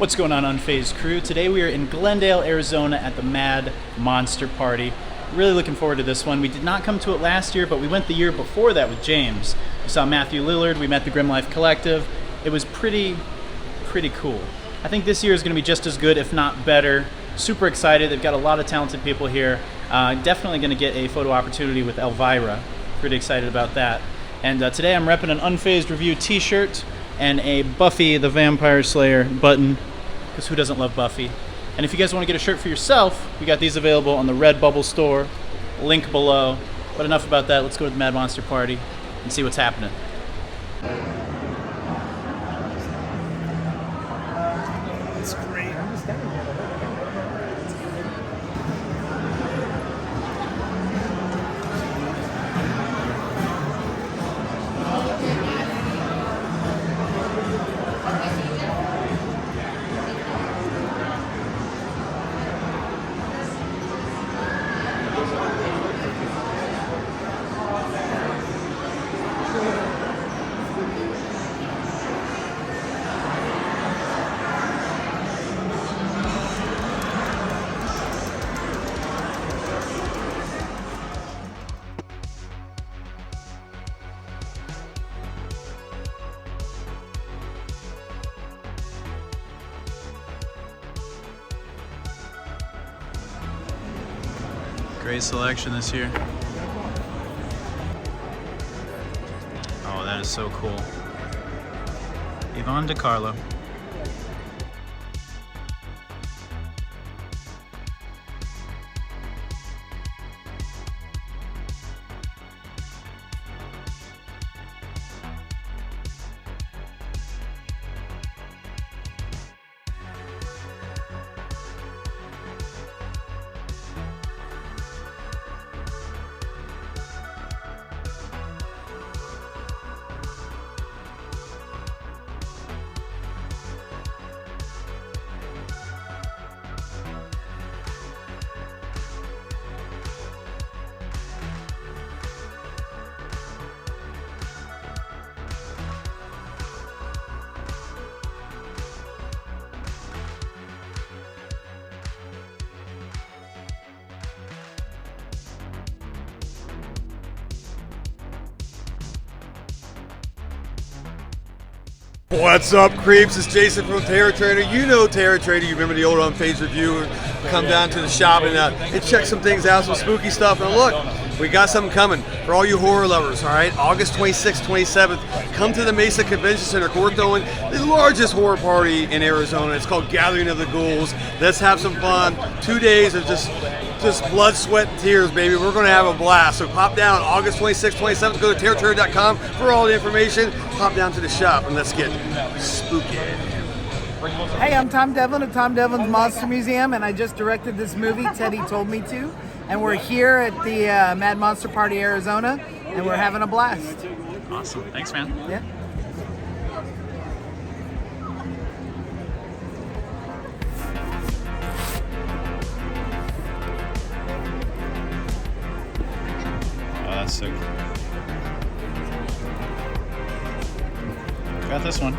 What's going on, Unfazed crew? Today we are in Glendale, Arizona at the Mad Monster Party. Really looking forward to this one. We did not come to it last year, but we went the year before that with James. We saw Matthew Lillard, we met the Grim Life Collective. It was pretty cool. I think this year is going to be just as good, if not better. Super excited. They've got a lot of talented people here. Definitely going to get a photo opportunity with Elvira. Pretty excited about that. And today I'm repping an Unfazed Review t-shirt and a Buffy the Vampire Slayer button, because who doesn't love Buffy? And if you guys want to get a shirt for yourself, we got these available on the Redbubble store, link below. But enough about that, let's go to the Mad Monster Party and see what's happening. It's great. Great selection this year. Oh, that is so cool. Yvonne DiCarlo. What's up, creeps? It's Jason from Terror Trader. You know Terror Trader. You remember the old Unfazed Review? Come down to the shop and check some things out, some spooky stuff. And look, we got something coming for all you horror lovers, all right? August 26th, 27th, come to the Mesa Convention Center. We're throwing the largest horror party in Arizona. It's called Gathering of the Ghouls. Let's have some fun. 2 days of just blood, sweat, and tears, baby. We're going to have a blast. So pop down August 26th, 27th. Go to terrortrader.com for all the information. Pop down to the shop and let's get spooky. Hey, I'm Tom Devlin of Tom Devlin's Monster Museum, and I just directed this movie, Teddy Told Me To. And we're here at the Mad Monster Party, Arizona, and we're having a blast. Awesome. Thanks, man. Yeah. Oh, that's so cool. Got this one.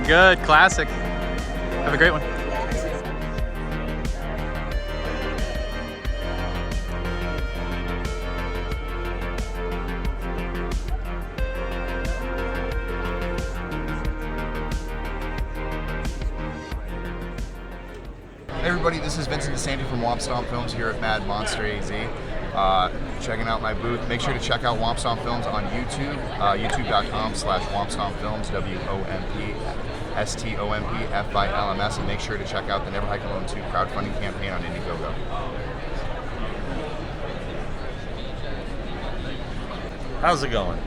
Good, classic. Have a great one. Hey everybody, this is Vincent DeSanti from Womp Stomp Films here at Mad Monster AZ. Checking out my booth. Make sure to check out Womp Stomp Films on YouTube, youtube.com/WompStompFilms, WOMPSTOMPFILMS, and make sure to check out the Never Hike Alone 2 crowdfunding campaign on Indiegogo. How's it going?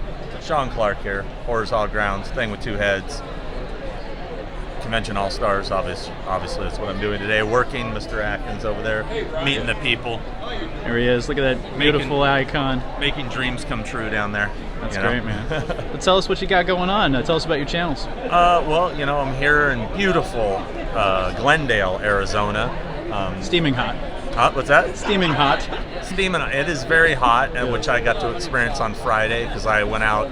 Sean Clark here, Horrors All Grounds, thing with two heads. Convention All-Stars, obviously that's what I'm doing today, working. Mr. Atkins over there, meeting the people. There he is. Look at that beautiful icon. Making dreams come true down there. That's great, man. But tell us what you got going on. Tell us about your channels. Well, I'm here in beautiful Glendale, Arizona. Steaming hot. What's that? Steaming hot. Steaming. It is very hot, which I got to experience on Friday because I went out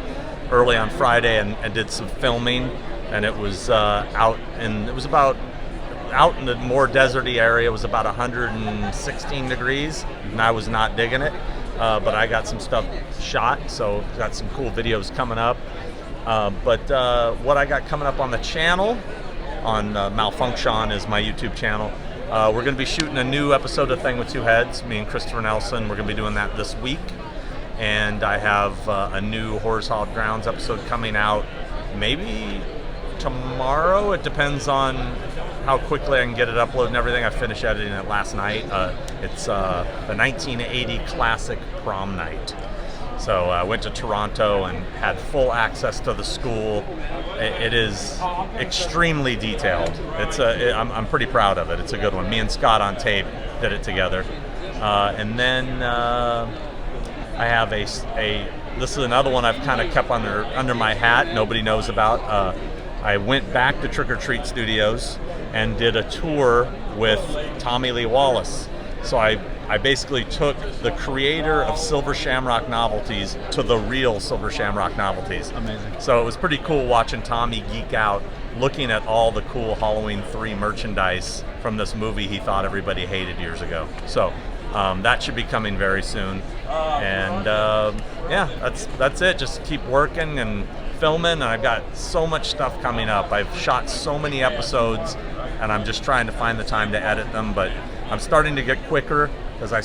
early on Friday and did some filming, and it was out in the more deserty area. It was about 116 degrees, and I was not digging it. But I got some stuff shot, so got some cool videos coming up. But what I got coming up on the channel, on Malfunction is my YouTube channel. We're going to be shooting a new episode of Thing with Two Heads, me and Christopher Nelson. We're going to be doing that this week. And I have a new Horrors Hallowed Grounds episode coming out maybe tomorrow. It depends on how quickly I can get it uploaded and everything. I finished editing it last night. It's the 1980 classic Prom Night. So I went to Toronto and had full access to the school. It is extremely detailed. I'm pretty proud of it. It's a good one. Me and Scott on tape did it together. And then I have this is another one I've kind of kept under my hat. Nobody knows about. I went back to Trick or Treat Studios and did a tour with Tommy Lee Wallace. So I basically took the creator of Silver Shamrock Novelties to the real Silver Shamrock Novelties. Amazing. So it was pretty cool watching Tommy geek out, looking at all the cool Halloween 3 merchandise from this movie he thought everybody hated years ago. So that should be coming very soon. And that's it. Just keep working and filming, and I've got so much stuff coming up. I've shot so many episodes, and I'm just trying to find the time to edit them, but I'm starting to get quicker because I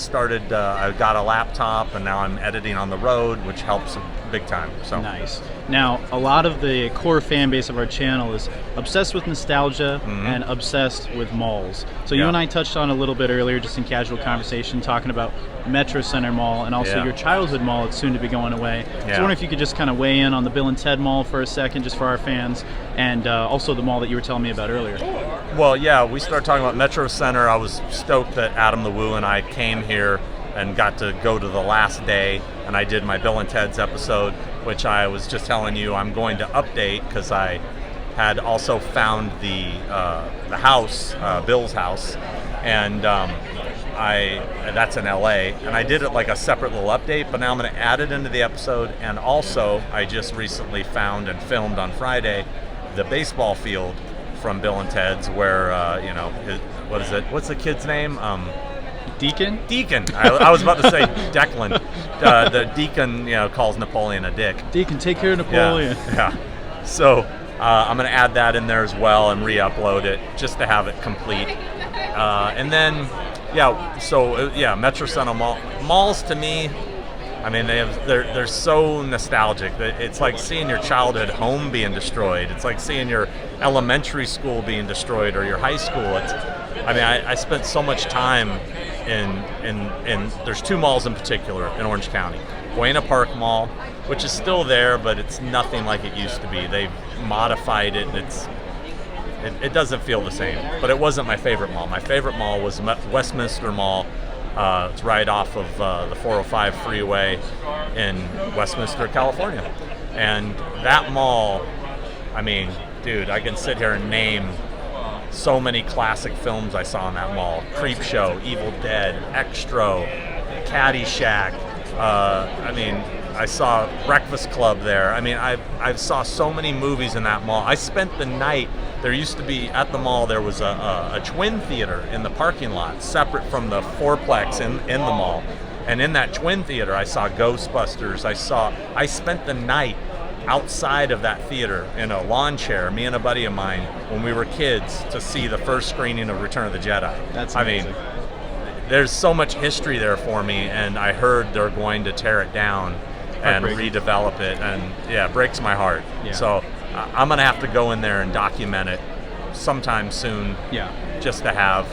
got a laptop, and now I'm editing on the road, which helps big time. So nice. Now, a lot of the core fan base of our channel is obsessed with nostalgia and obsessed with malls. So you and I touched on a little bit earlier, just in casual conversation, talking about Metro Center Mall and also your childhood mall that's soon to be going away. So I wonder if you could just kind of weigh in on the Bill and Ted Mall for a second, just for our fans, and also the mall that you were telling me about earlier. Well, yeah, we started talking about Metro Center. I was stoked that Adam the Woo and I came here and got to go to the last day, and I did my Bill and Ted's episode, which I was just telling you I'm going to update because I had also found the house, Bill's house, and that's in LA, and I did it like a separate little update, but now I'm going to add it into the episode. And also I just recently found and filmed on Friday the baseball field from Bill and Ted's where what is it? What's the kid's name? Deacon? Deacon. I was about to say Declan. The Deacon, calls Napoleon a dick. Deacon, take care of Napoleon. Yeah. So I'm going to add that in there as well and re-upload it just to have it complete. And then, Metro Center malls to me, I mean, they're so nostalgic. It's like seeing your childhood home being destroyed. It's like seeing your elementary school being destroyed or your high school. I spent so much time in there's two malls in particular in Orange County. Buena Park Mall, which is still there, but it's nothing like it used to be. They've modified it, and it doesn't feel the same. But it wasn't my favorite mall. My favorite mall was Westminster Mall. It's right off of the 405 freeway in Westminster, California. And that mall, I mean, dude, I can sit here and name so many classic films I saw in that mall. Creepshow, Evil Dead, Extra, Caddyshack. I saw Breakfast Club there. I mean, I saw so many movies in that mall. I spent the night. There used to be, at the mall, there was a twin theater in the parking lot, separate from the fourplex in the mall. And in that twin theater, I saw Ghostbusters. I spent the night outside of that theater in a lawn chair, me and a buddy of mine, when we were kids, to see the first screening of Return of the Jedi. That's amazing. I mean, there's so much history there for me, and I heard they're going to tear it down and redevelop it, and it breaks my heart. Yeah. So I'm gonna have to go in there and document it sometime soon. Yeah. Just to have.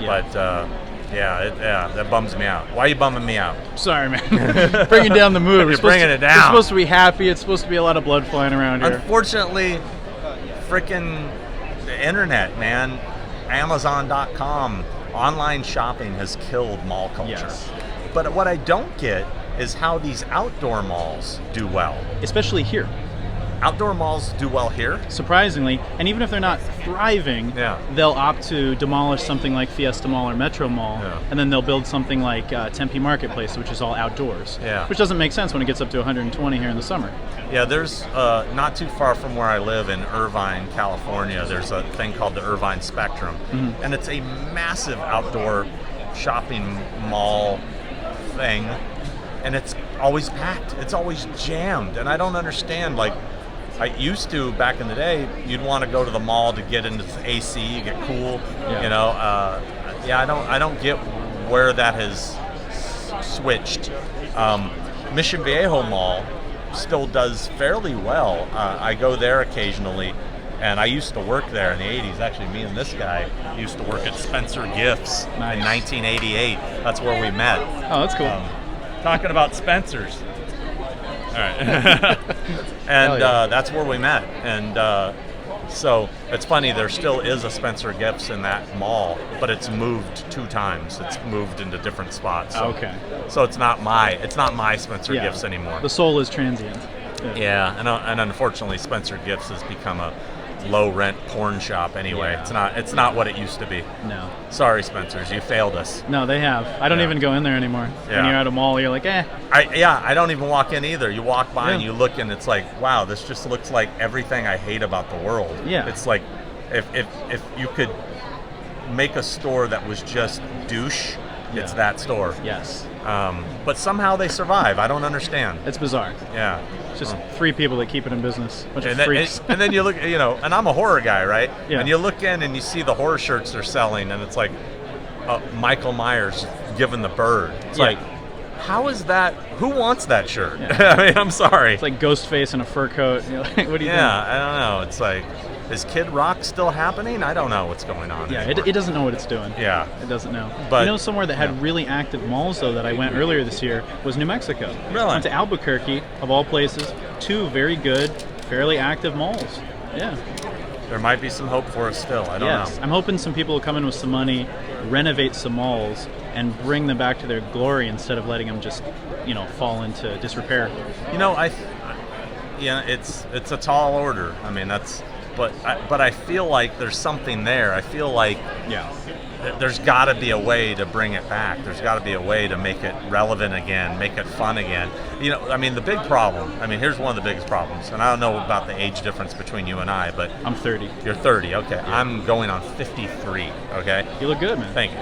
Yeah. But that bums me out. Why are you bumming me out? Sorry, man. Bringing down the mood. You're bringing it down. It's supposed to be happy. It's supposed to be a lot of blood flying around here. Unfortunately, frickin' the internet, man. Amazon.com, online shopping has killed mall culture. Yes. But what I don't get is how these outdoor malls do well. Especially here. Outdoor malls do well here. Surprisingly, and even if they're not thriving, Yeah. they'll opt to demolish something like Fiesta Mall or Metro Mall, Yeah. and then they'll build something like Tempe Marketplace, which is all outdoors. Yeah. Which doesn't make sense when it gets up to 120 here in the summer. Yeah, there's not too far from where I live in Irvine, California, there's a thing called the Irvine Spectrum. And it's a massive outdoor shopping mall thing. And it's always packed. It's always jammed. And I don't understand, like, I used to, back in the day, you'd want to go to the mall to get into the AC, get cool, Yeah. you know. I don't get where that has switched. Mission Viejo Mall still does fairly well. I go there occasionally, and I used to work there in the 80s. Actually, me and this guy used to work at Spencer Gifts in Nice. 1988. That's where we met. Oh, that's cool. Talking about Spencer's. All right. And Hell yeah. that's where we met. And so it's funny, there still is a Spencer Gifts in that mall, but it's moved 2 times. It's moved into different spots. So, Okay. So it's not my Spencer Yeah. Gifts anymore. The soul is transient. Yeah, and unfortunately Spencer Gifts has become a low rent porn shop anyway. Yeah. It's not what it used to be. No. Sorry, Spencer's, you failed us. No, they have. I don't Yeah. even go in there anymore. Yeah. When you're at a mall, you're like, eh. I don't even walk in either. You walk by and Yeah. you look and it's like, wow, this just looks like everything I hate about the world. Yeah. It's like if you could make a store that was just douche, it's Yeah. that store. Yes. But somehow they survive. I don't understand. It's bizarre. Yeah. It's just 3 people that keep it in business. Bunch of And then, freaks. and then you look, you know, and I'm a horror guy, right? Yeah. And you look in and you see the horror shirts they're selling, and it's like Michael Myers giving the bird. It's Yeah. like, how is that? Who wants that shirt? Yeah. I mean, I'm sorry. It's like Ghostface in a fur coat. You're like, what do you Yeah, I don't know. It's like, is Kid Rock still happening? I don't know what's going on. think? Yeah, anymore. it doesn't know what it's doing. Yeah. It doesn't know. But- you know, somewhere that had really active malls, though, that I went earlier this year was New Mexico. Really? Went to Albuquerque, of all places. 2 very good, fairly active malls. Yeah. There might be some hope for us still. I don't Yes. know. I'm hoping some people will come in with some money, renovate some malls, and bring them back to their glory instead of letting them just, fall into disrepair. You know, it's a tall order. I mean, but I feel like there's something there. I feel like Yeah. there's got to be a way to bring it back. There's got to be a way to make it relevant again, make it fun again. You know, I mean, the big problem, here's one of the biggest problems, and I don't know about the age difference between you and I, but I'm 30. you're 30, okay. I'm going on 53, okay? You look good, man. Thank you.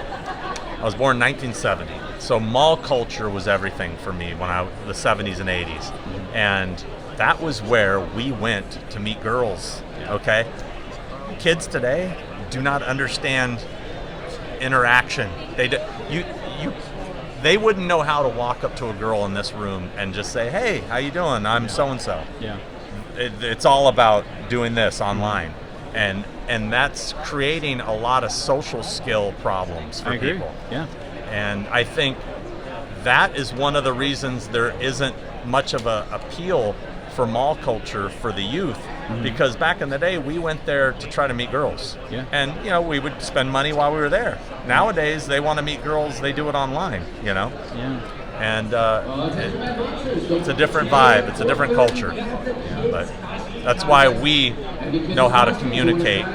I was born in 1970, so mall culture was everything for me when the 70s and 80s, and that was where we went to meet girls, okay? Kids today do not understand interaction. They wouldn't know how to walk up to a girl in this room and just say, "Hey, how you doing? I'm so and so." Yeah. It's all about doing this online, and that's creating a lot of social skill problems for I agree. people. Yeah. And I think that is one of the reasons there isn't much of a appeal for mall culture for the youth, because back in the day we went there to try to meet girls. Yeah. And we would spend money while we were there. Nowadays they want to meet girls, they do it online, Yeah. and it's a different vibe, it's a different culture. But that's why we know how to communicate,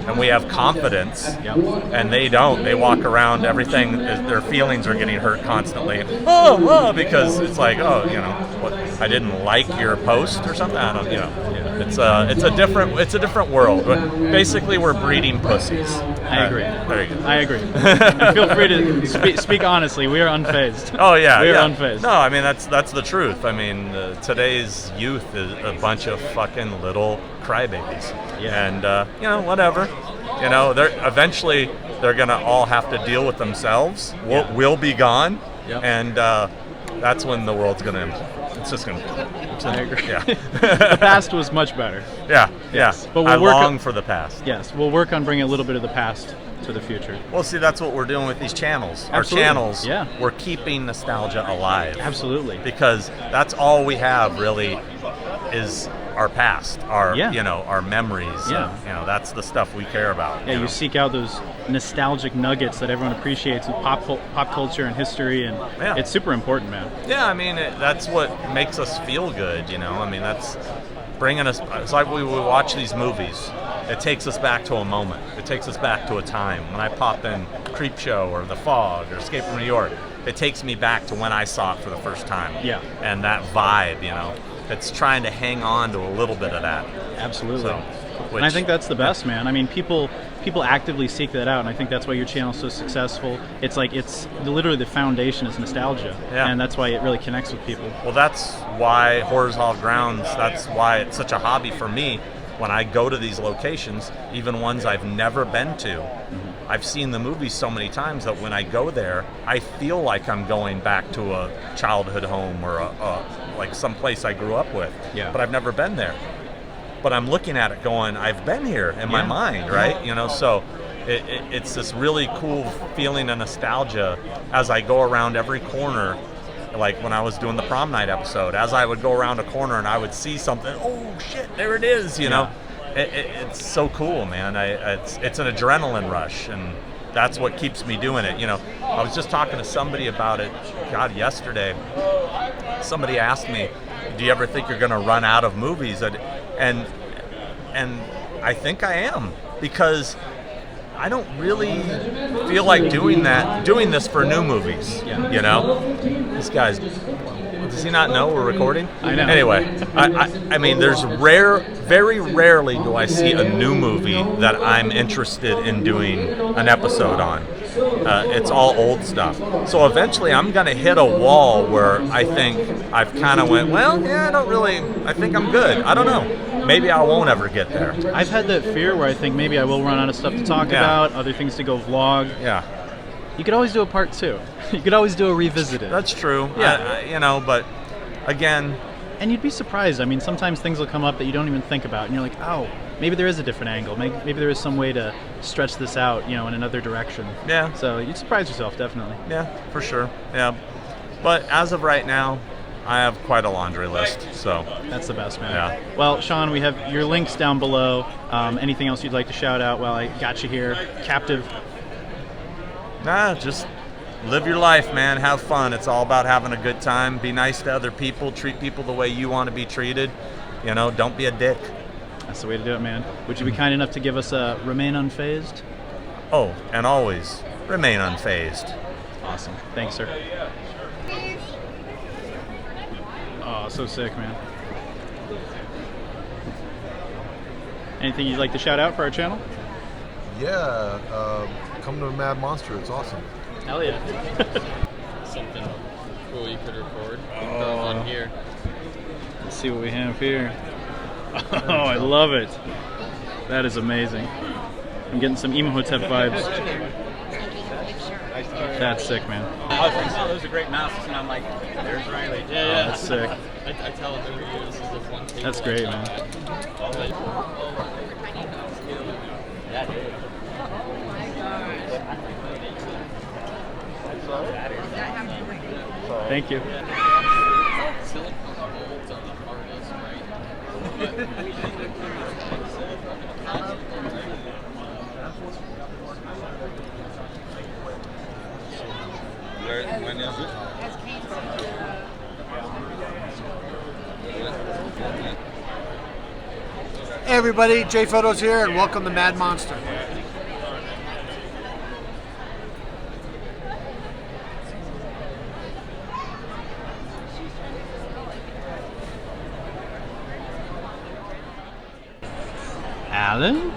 and we have confidence, Yep. and they don't. They walk around, everything, their feelings are getting hurt constantly. Because it's like, what, I didn't like your post or something. I don't, it's a different world. But basically, we're breeding pussies. I agree. There you go. I agree. And feel free to speak honestly. We are unfazed. Oh yeah, we are yeah. unfazed. No, I mean that's the truth. I mean today's youth is a bunch of fucking little crybabies. Yeah. And whatever. Eventually they're gonna all have to deal with themselves. We'll be gone. Yep. And that's when the world's gonna implode. It's just gonna. I agree. Yeah. The past was much better. Yeah. Yes, Yeah. but I we'll work long on- for the past. Yes, we'll work on bringing a little bit of the past to the future. Well, see, that's what we're doing with these channels. Absolutely. Our channels. Yeah. We're keeping nostalgia alive. Absolutely. Because that's all we have really is our past, our Yeah. our memories. Yeah. That's the stuff we care about. Yeah, you seek out those nostalgic nuggets that everyone appreciates with pop culture and history, and Yeah. it's super important, man. Yeah, I mean, that's what makes us feel good, I mean, that's bringing us, it's like we watch these movies. It takes us back to a moment. It takes us back to a time. When I pop in Creepshow or The Fog or Escape from New York, it takes me back to when I saw it for the first time. Yeah. And that vibe, it's trying to hang on to a little bit of that. Absolutely. So, And I think that's the best, man. I mean, people actively seek that out, and I think that's why your channel's so successful. It's like literally the foundation is nostalgia, Yeah. and that's why it really connects with people. Well, that's why Horrors Hall Grounds, that's why it's such a hobby for me. When I go to these locations, even ones I've never been to, I've seen the movies so many times that when I go there, I feel like I'm going back to a childhood home or like some place I grew up with. Yeah. But I've never been there. But I'm looking at it going, I've been here in my Yeah. mind, right? So it's this really cool feeling of nostalgia as I go around every corner. Like when I was doing the prom night episode, as I would go around a corner and I would see something, oh shit, there it is, It's so cool, man. It's an adrenaline rush, and that's what keeps me doing it. I was just talking to somebody about it, yesterday. Somebody asked me, do you ever think you're going to run out of movies? And I think I am, because I don't really feel like doing this for new movies. This guy's, does he not know we're recording? I know. Anyway, I mean, very rarely do I see a new movie that I'm interested in doing an episode on. It's all old stuff. So eventually I'm going to hit a wall where I think I've kind of went, I think I'm good. I don't know. Maybe I won't ever get there. I've had that fear where I think maybe I will run out of stuff to talk about, other things to go vlog. Yeah. You could always do a part 2. You could always do a revisited. That's true. Yeah. But again. And you'd be surprised. I mean, sometimes things will come up that you don't even think about, and you're like, oh, maybe there is a different angle. Maybe there is some way to stretch this out, in another direction. Yeah. So you'd surprise yourself, definitely. Yeah, for sure. Yeah. But as of right now, I have quite a laundry list, so. That's the best, man. Yeah. Well, Sean, we have your links down below. Anything else you'd like to shout out while I got you here? Captive. Nah, just live your life, man. Have fun. It's all about having a good time. Be nice to other people. Treat people the way you want to be treated. Don't be a dick. That's the way to do it, man. Would you be kind enough to give us a remain unfazed? Oh, and always remain unfazed. Awesome. Thanks, sir. Oh, so sick, man. Anything you'd like to shout out for our channel? Yeah, come to Mad Monster. It's awesome. Hell yeah. Something cool you could record on here. Let's see what we have here. Oh, I love it. That is amazing. I'm getting some Imhotep vibes. That's sick, man. Oh, those are great masks, and I'm like, there's Riley. Yeah. That's sick. I tell him every year this is the one thing. That's great, man. Thank you. Silicone molds are the hardest, When is it? Hey everybody, J Photos here, and welcome to Mad Monster. Alan?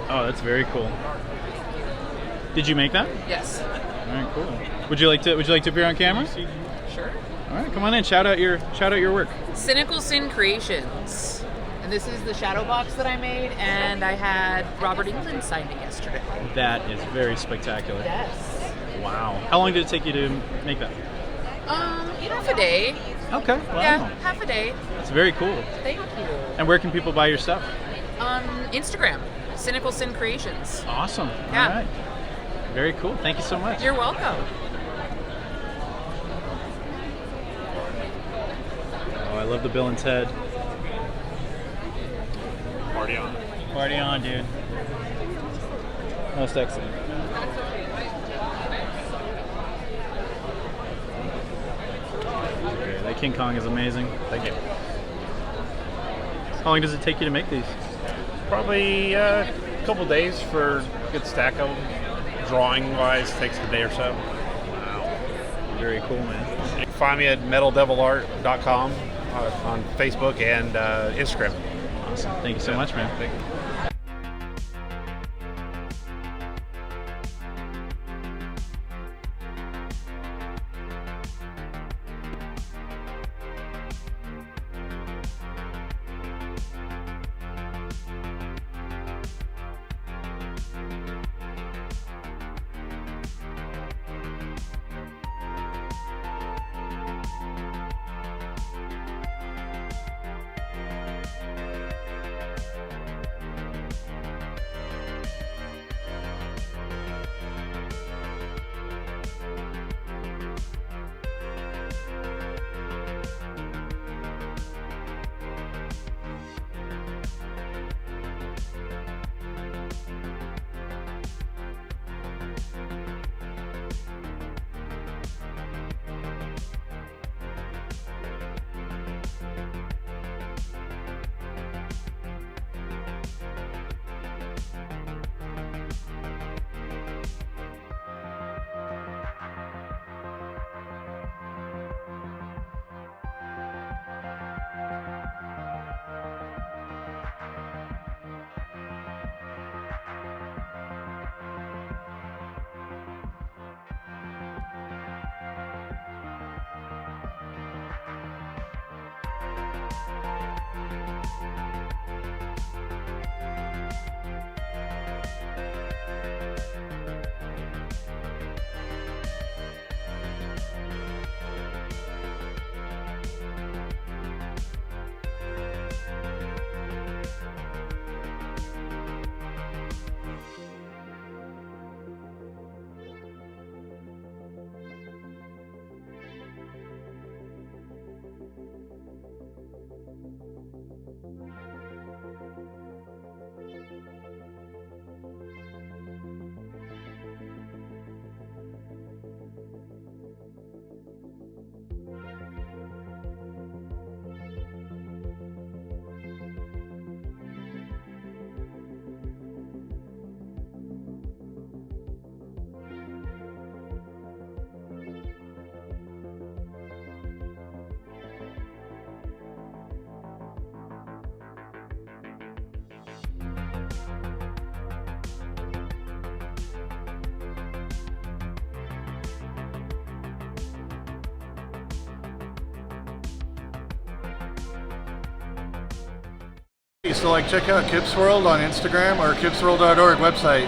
Oh, that's very cool. Did you make that? Yes. All right, cool. Would you like to appear on camera? Sure. All right, come on in. Shout out your work. Cynical Sin Creations. And this is the shadow box that I made, and I had Robert England sign it yesterday. That is very spectacular. Yes. Wow. How long did it take you to make that? Half a day. Okay. Wow. Yeah, half a day. That's very cool. Thank you. And where can people buy your stuff? Instagram, Cynical Sin Creations. Awesome. Yeah. All right. Very cool. Thank you so much. You're welcome. Oh, I love the Bill and Ted. Party on. Party on, dude. Most excellent. Okay, that King Kong is amazing. Thank you. How long does it take you to make these? Probably a couple days for a good stack of them. Drawing wise, takes a day or so. Very cool, man. You can find me at metaldevilart.com on Facebook and Instagram. Awesome. Thank you so much, man. Thank you. So check out Kip's World on Instagram or kipsworld.org website.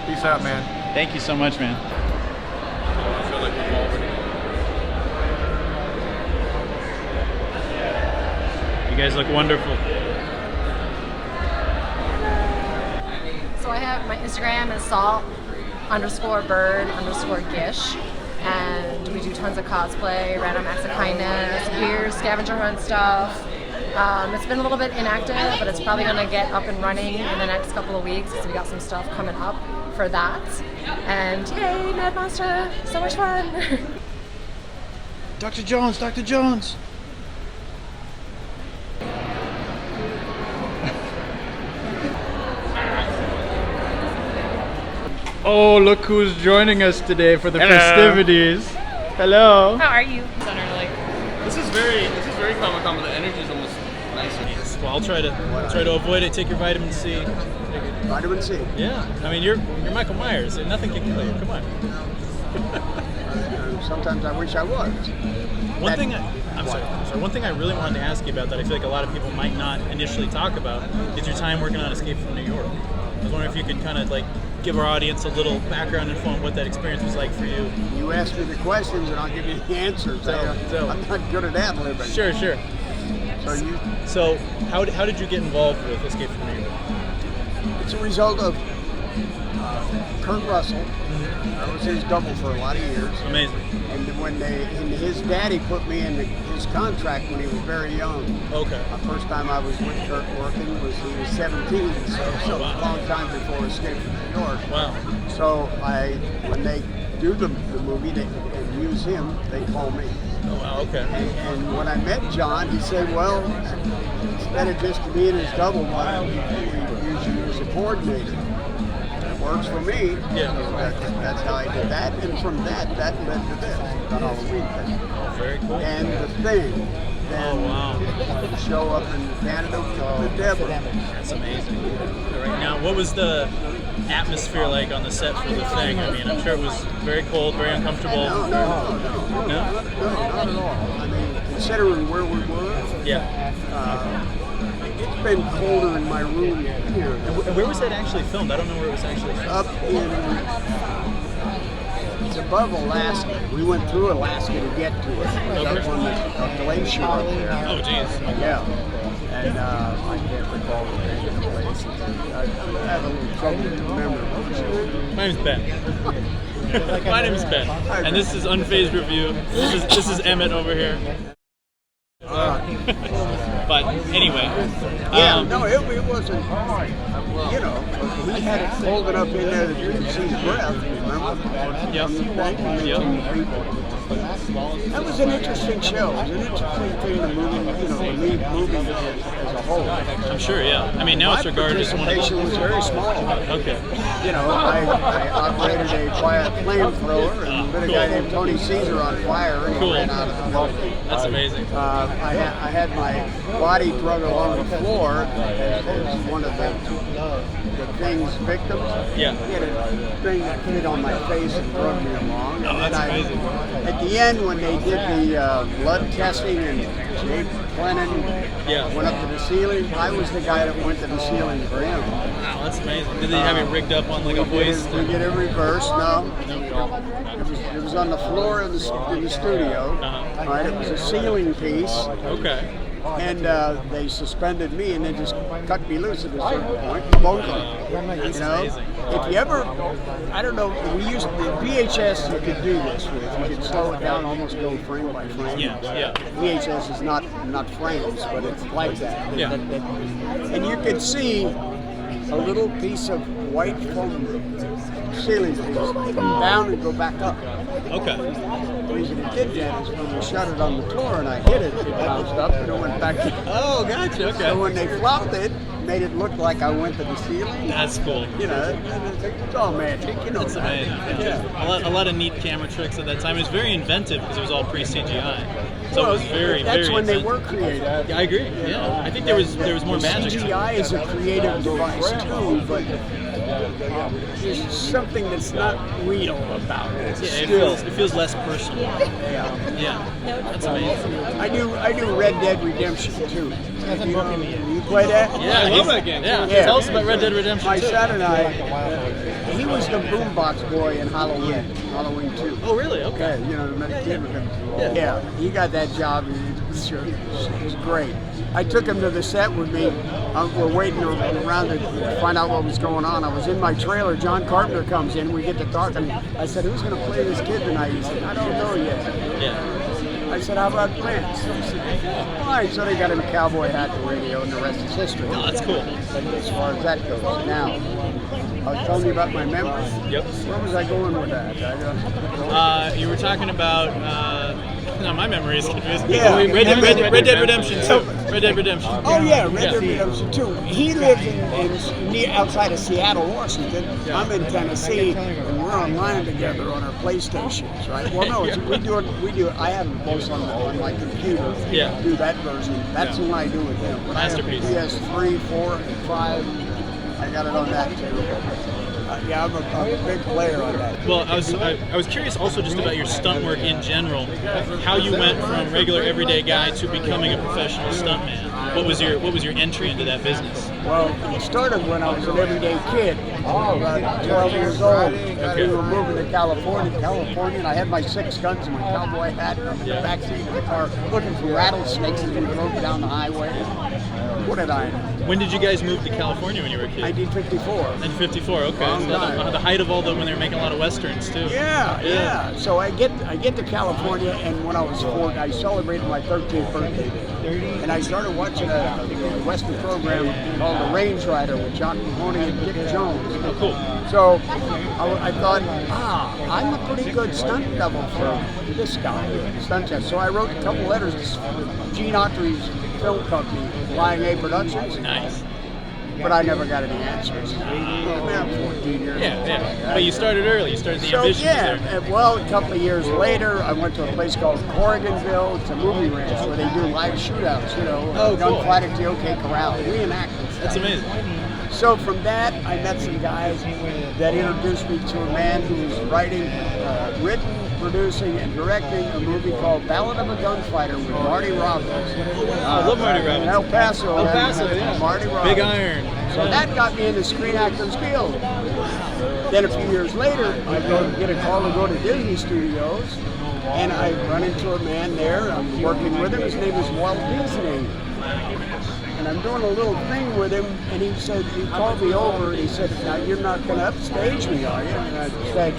Peace out, man. Thank you so much, man. I feel like we've already. You guys look wonderful. So I have my Instagram is salt_bird_gish, and we do tons of cosplay, random acts of kindness, weird scavenger hunt stuff. It's been a little bit inactive, but it's probably going to get up and running in the next couple of weeks, so we got some stuff coming up for that. And yay, Mad Monster, so much fun! Dr. Jones, Dr. Jones. Oh, look who's joining us today for the festivities. Hello. How are you? This is very Comic-Con, but the energy is almost nicer. Well, I'll try to avoid it. Take your vitamin C. Vitamin C. Yeah. I mean, you're Michael Myers, and nothing can kill you. Come on. Sometimes I wish I was. One thing I really wanted to ask you about that I feel like a lot of people might not initially talk about is your time working on Escape from New York. I was wondering if you could kind of give our audience a little background info on what that experience was like for you. You ask me the questions and I'll give you the answers. I'm not good at ad-libbing. Sure. So how did you get involved with Escape from New York? It's a result of Kurt Russell. I was his double for a lot of years. Amazing. And his daddy put me in his contract when he was very young. Okay. The first time I was with Kurt working was he was 17, so Wow. a long time before Escape from New York. Wow. So when they do the movie and use him, they call me. Oh, wow, okay. And when I met John, he said, well, instead of just being his double, why don't we use you as a coordinator? It works for me. Yeah. So that's how I did that. And from that led to this, the Halloween thing. Oh, very cool. And the thing. Then show up in Canada with the devil. That's amazing. Right now, what was the atmosphere like on the set for the thing? I mean, I'm sure it was very cold, very uncomfortable. No, not at all. I mean, considering where we were, it's been colder in my room here. And where was that actually filmed? I don't know where it was actually filmed. Up in, it's above Alaska. We went through Alaska to get to it. Up on the glacier up there. Oh, jeez. Yeah. And I can't recall the name of the place. I have a little trouble remembering. My name's Ben. My name's Ben. And this is Unfazed Review. This is Emmett over here. But anyway. No, it wasn't. You know, he had it folded up in there that you could see his breath, remember? Yep. That was an interesting show. It was an interesting thing to lead movie as a whole. I'm sure, yeah. I mean, now it's regarded as one of the... participation was very small. Okay. You know, I operated a flamethrower and lit a guy named Tony Caesar on fire and he ran out of the building. That's amazing. I had my body drug along the floor as one of the thing's victims. Yeah. He had a thing that hit on my face and drug me along. Oh, that's amazing. At the end, when they did the blood testing and Jake Clennon went up to the ceiling, I was the guy that went to the ceiling for him. Wow, that's amazing. Did they have it rigged up on like a hoist? We get it reversed, no. It was on the floor in the studio. Right, it was a ceiling piece. Okay. And they suspended me and then just cut me loose at a certain point. Both of them. That's amazing. If you ever, I don't know, we used the VHS. You could do this with. You could slow it down, almost go frame by frame. Yeah. VHS is not frames, but it's like that. Yeah. And you could see a little piece of white foam ceiling piece come down and go back up. Okay. The reason it did that is when we shut it on the floor and I hit it, it bounced up and it went back. Oh, gotcha. Okay. So when they flopped it, made it look like I went to the ceiling. That's cool. You know, it's all magic. You know, that's amazing. Yeah. A lot of neat camera tricks at that time. It was very inventive because it was all pre-CGI. So it was very, that's very when inventive. they were creative. I agree. Yeah. I think there was more magic. CGI is a creative device too, but there's something that's not real about it. Yeah, it feels less personal. Yeah. That's amazing. I knew Red Dead Redemption 2. You play that? Yeah, I love that game. Yeah. Tell us about Red Dead Redemption 2. My son and I, he was the boombox boy in Halloween 2. Oh, really? Okay. You know, the kid with him. Yeah, he got that job. It was great. I took him to the set with me. We're waiting around to find out what was going on. I was in my trailer. John Carpenter comes in. We get to talking. I said, "Who's going to play this kid tonight?" He said, "I don't know yet." Yeah. I said, "How about Prince?" He said, "Fine." So they got him a cowboy hat and radio, and the rest is history. Oh, that's cool. As far as that goes. Now, I was telling you about my memory. Yep. Where was I going with that? You were talking about. No, my memory is confused. Yeah. Red Dead Redemption 2. Red Dead Redemption. Oh yeah, Red Dead Redemption 2. He lives near outside of Seattle, Washington. Yeah. I'm in Tennessee, and we're online together on our PlayStations, right? Well, no, we do it. I have it both on my computer. Yeah. Do that version. That's when I do it. When Masterpiece. I have PS3, 4, and 5. I got it on that too. Yeah, I'm a big player on that. Well, I was curious also just about your stunt work in general. How you went from regular everyday guy to becoming a professional stuntman. What was your entry into that business? Well, it started when I was an everyday kid, about 12 years old. We were moving to California, and I had my 6 guns and my cowboy hat, and I'm in the backseat of the car looking for rattlesnakes as we drove down the highway. what did I know? When did you guys move to California when you were a kid? 1954. 54, okay. Long So time. the height of all the, when they were making a lot of westerns too. Yeah. So I get to California, and when I was 4, I celebrated my 13th birthday there. And I started watching a Western program called The Range Rider with John Mahoney and Dick Jones. Oh, cool. So I thought, I'm a pretty good stunt double for this guy, stunt test. So I wrote a couple letters to Gene Autry's film company, Flying A Productions. Nice. But I never got any answers. I'm 14 years old. Yeah. But you started early. You started the ambitions there. And, well, a couple of years later, I went to a place called Corriganville. It's a movie ranch where they do live shootouts, gunfight at the OK Corral, reenactments. That's amazing. So from that, I met some guys that introduced me to a man who was written, producing, and directing a movie called Ballad of a Gunfighter with Marty Robbins. I love Marty Robbins. El Paso. Yeah. Marty Robbins. Big Iron. So that got me into Screen Actors Guild. Then a few years later, I get a call to go to Disney Studios, and I run into a man there. I'm working with him. His name is Walt Disney. And I'm doing a little thing with him, and he called me over, and he said, now you're not going to upstage me, are you? And I said,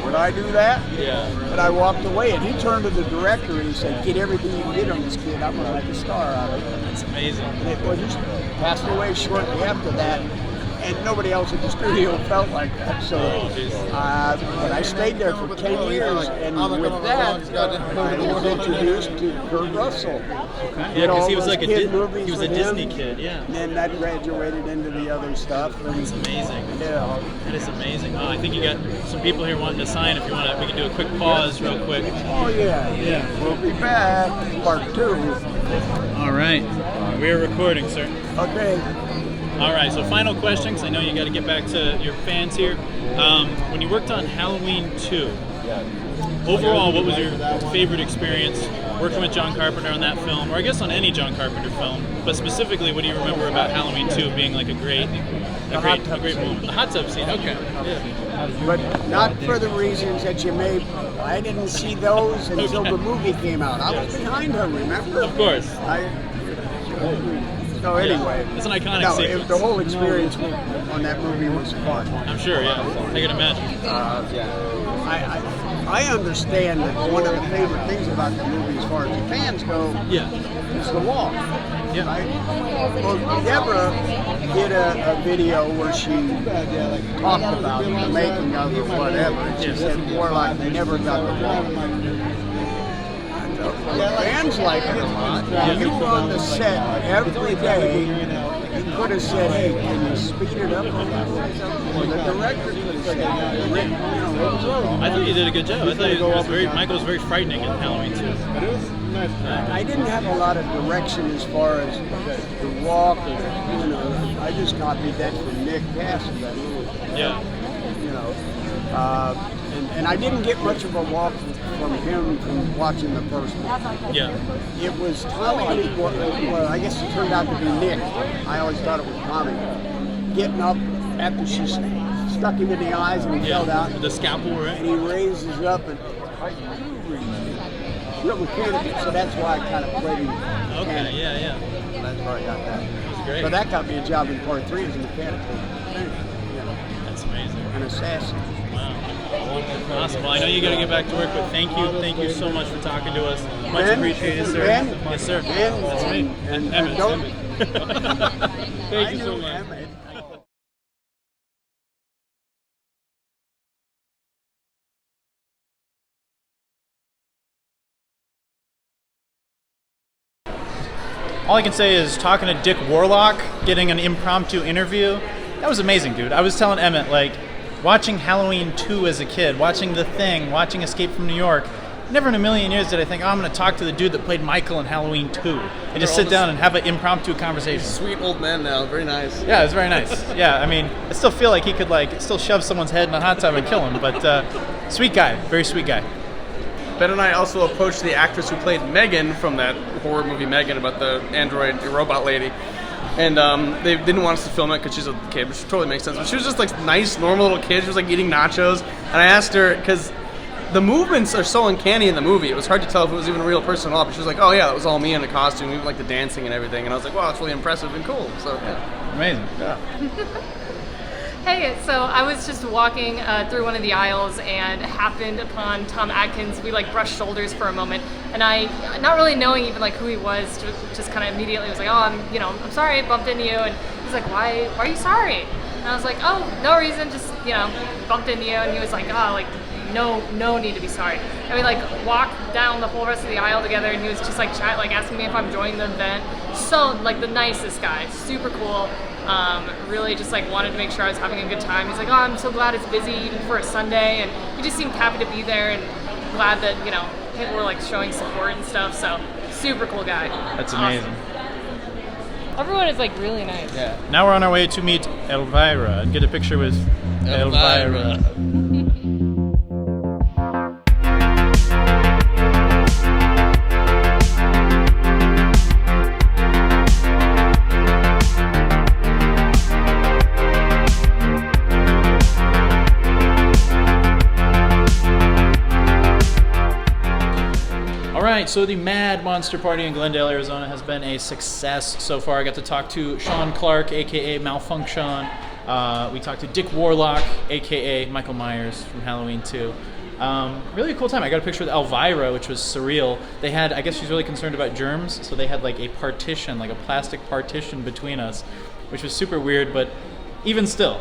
would I do that? Yeah. But I walked away, and he turned to the director, and he said, get everything you can get on this kid. I'm going to make a star out of it. That's amazing. And he just passed away shortly after that, and nobody else at the studio felt like that. So, but I stayed there for 10 years, and with that, I was introduced to Kurt Russell. Yeah, because he was like he was a Disney kid, yeah. And then that graduated into the other stuff. That's amazing. Yeah. That is amazing. Well, I think you got some people here wanting to sign. If you want to, we can do a quick pause real quick. Oh, yeah. We'll be back. Part 2. All right. We are recording, sir. Okay. All right, so final question, because I know you got to get back to your fans here. When you worked on Halloween 2, overall, what was your favorite experience working with John Carpenter on that film, or I guess on any John Carpenter film? But specifically, what do you remember about Halloween 2 being like a great moment? The hot tub scene. Okay. Yeah. But not for the reasons that you may. I didn't see those until the movie came out. I was behind her, remember? Of course. So anyway, it's an iconic sequence. The whole experience on that movie was fun. I'm sure, yeah. I can imagine. I understand that one of the favorite things about the movie, as far as the fans go, is the walk. Yeah. Right? Well, Deborah did a video where she talked about the making of it or whatever. And she said Warlock never got the walk. Fans like it a lot. You were on the set every day. You could have said, hey, can you speed it up? Or the director could have said, I thought you did a good job. I thought Michael was very frightening in Halloween 2. I didn't have a lot of direction as far as the walk, or, I just copied that from Nick Cassidy. Yeah. And I didn't get much of a walk from him from watching the first one. Yeah. It was Tommy, well, I guess it turned out to be Nick. I always thought it was Tommy. Getting up after she stuck him in the eyes and he fell down. With the scalpel, right? And he raises up and real mechanical, so that's why I kind of played him. Okay, yeah. That's why I got that. That's great. So that got me a job in part 3 as a mechanical. That's amazing. An assassin. Wow. Awesome. Well, I know you got to get back to work, but thank you so much for talking to us. Much appreciated, sir. Yes, sir. That's me. And Emmett. Thank you so much. All I can say is talking to Dick Warlock, getting an impromptu interview, that was amazing, dude. I was telling Emmett, watching Halloween 2 as a kid, watching The Thing, watching Escape from New York, never in a million years did I think, I'm going to talk to the dude that played Michael in Halloween 2 and just sit down and have an impromptu conversation. Sweet old man now, very nice. Yeah, it's very nice. Yeah, I mean, I still feel like he could still shove someone's head in a hot tub and kill him, but sweet guy, very sweet guy. Ben and I also approached the actress who played Megan from that horror movie Megan about the android robot lady. And they didn't want us to film it because she's a kid, which totally makes sense. But she was just nice, normal little kid. She was eating nachos. And I asked her, because the movements are so uncanny in the movie. It was hard to tell if it was even a real person or not. But she was like, "Oh yeah, that was all me in a costume, even like the dancing and everything." And I was like, "Wow, it's really impressive and cool." So yeah. Amazing. Yeah. Hey, so I was just walking through one of the aisles and happened upon Tom Atkins. We like brushed shoulders for a moment, and I, not really knowing even like who he was, just kind of immediately was like, "Oh, I'm sorry, I bumped into you." And he's like, "Why are you sorry?" And I was like, "Oh, no reason, just bumped into you." And he was like, "Oh, like no need to be sorry." And we like walked down the whole rest of the aisle together, and he was just like asking me if I'm joining the event. So like the nicest guy, super cool. Really just like wanted to make sure I was having a good time. He's like, "Oh, I'm so glad it's busy even for a Sunday," and he just seemed happy to be there and glad that people were like showing support and stuff. So super cool guy. That's amazing. Everyone is like really nice. Yeah. Now we're on our way to meet Elvira and get a picture with Elvira. Alright, so the Mad Monster Party in Glendale, Arizona has been a success so far. I got to talk to Sean Clark, aka Malfunction. We talked to Dick Warlock, aka Michael Myers from Halloween 2. Really a cool time. I got a picture with Elvira, which was surreal. They had, I guess she's really concerned about germs, so they had like a partition, like a plastic partition between us, which was super weird, but even still,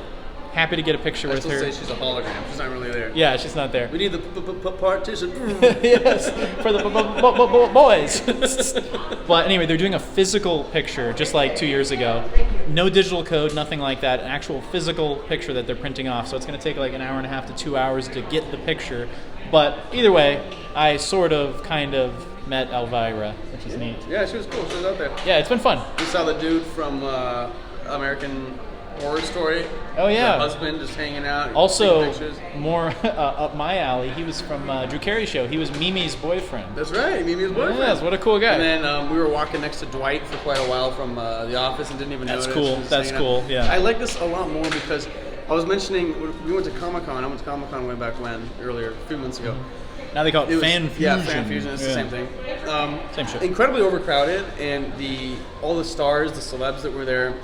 happy to get a picture with her. I still say she's a hologram. She's not really there. Yeah, she's not there. We need the partition. Yes, for the boys. But anyway, they're doing a physical picture, just like 2 years ago. No digital code, nothing like that. An actual physical picture that they're printing off. So it's going to take like an hour and a half to 2 hours to get the picture. But either way, I kind of met Elvira, which is neat. Yeah, she was cool. She was out there. Yeah, it's been fun. We saw the dude from American Horror Story. Oh yeah, the husband just hanging out. Also, taking pictures. more up my alley. He was from Drew Carey show. He was Mimi's boyfriend. That's right, Mimi's boyfriend. Yes, what a cool guy. And then we were walking next to Dwight for quite a while from The Office and didn't even notice. That's cool. That's cool. Out. Yeah. I like this a lot more because I was mentioning we went to Comic-Con. I went to Comic-Con way back when earlier, a few months ago. Now they call it Fan Fusion. Yeah, Fan Fusion. It's the same thing. Same shit. Incredibly overcrowded, and all the stars, the celebs that were there,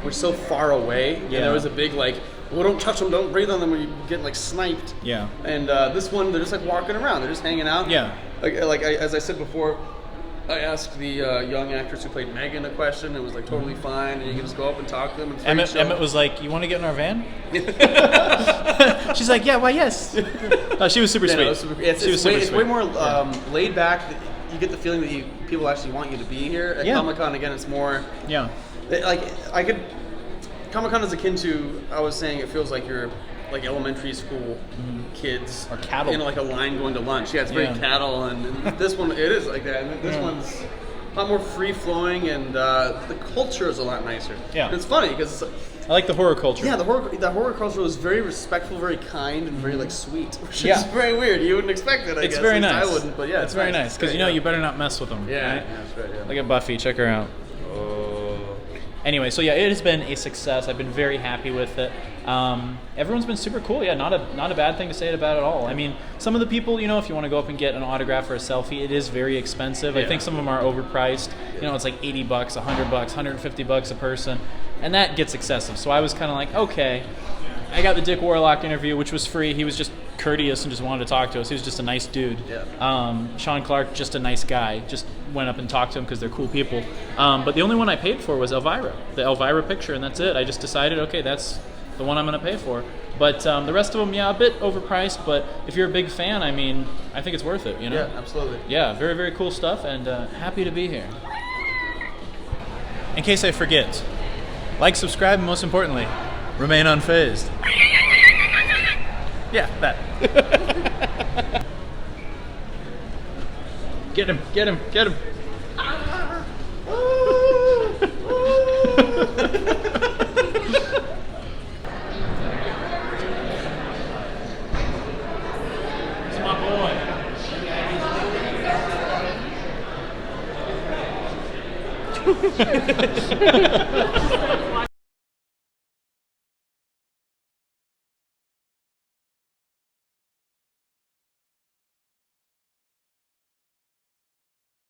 were so far away. Yeah. And there was a big well, don't touch them, don't breathe on them, or you get sniped. Yeah. And this one, they're just walking around, they're just hanging out. Yeah. As I said before, I asked the young actress who played Megan a question. It was totally fine, and you can just go up and talk to them. And Emmett was like, "You want to get in our van?" She's like, "Yeah, why yes." No, she was super sweet. It's way more laid back. You get the feeling that people actually want you to be here. At Comic-Con, again, it's more. Yeah. Comic-Con is akin to, I was saying, it feels like you're elementary school kids or cattle in a line going to lunch. Yeah, it's very cattle, and this one it is like that. And this one's a lot more free flowing, and the culture is a lot nicer. Yeah, and it's funny because I like the horror culture. Yeah, the horror culture was very respectful, very kind, and very sweet, which is very weird. You wouldn't expect it. I guess. Very nice. I wouldn't, but yeah, it's very nice because you better not mess with them. Yeah, right? Yeah, that's right. Yeah. Look at Buffy. Check her out. Anyway, so yeah, it has been a success. I've been very happy with it. Everyone's been super cool. Yeah, not a bad thing to say about at all. I mean, some of the people, if you want to go up and get an autograph or a selfie, it is very expensive. I think some of them are overpriced. It's like $80, $100, $150 a person, and that gets excessive. So I was kind of like, okay. I got the Dick Warlock interview, which was free. He was just courteous and just wanted to talk to us. He was just a nice dude. Yeah. Sean Clark, just a nice guy. Just went up and talked to him because they're cool people. But the only one I paid for was Elvira, the Elvira picture, and that's it. I just decided, okay, that's the one I'm going to pay for. But the rest of them, a bit overpriced. But if you're a big fan, I mean, I think it's worth it. Yeah, absolutely. Yeah, very, very cool stuff, and happy to be here. In case I forget, like, subscribe, and most importantly, remain unfazed. Yeah, that. Get him, get him, get him. It's my boy.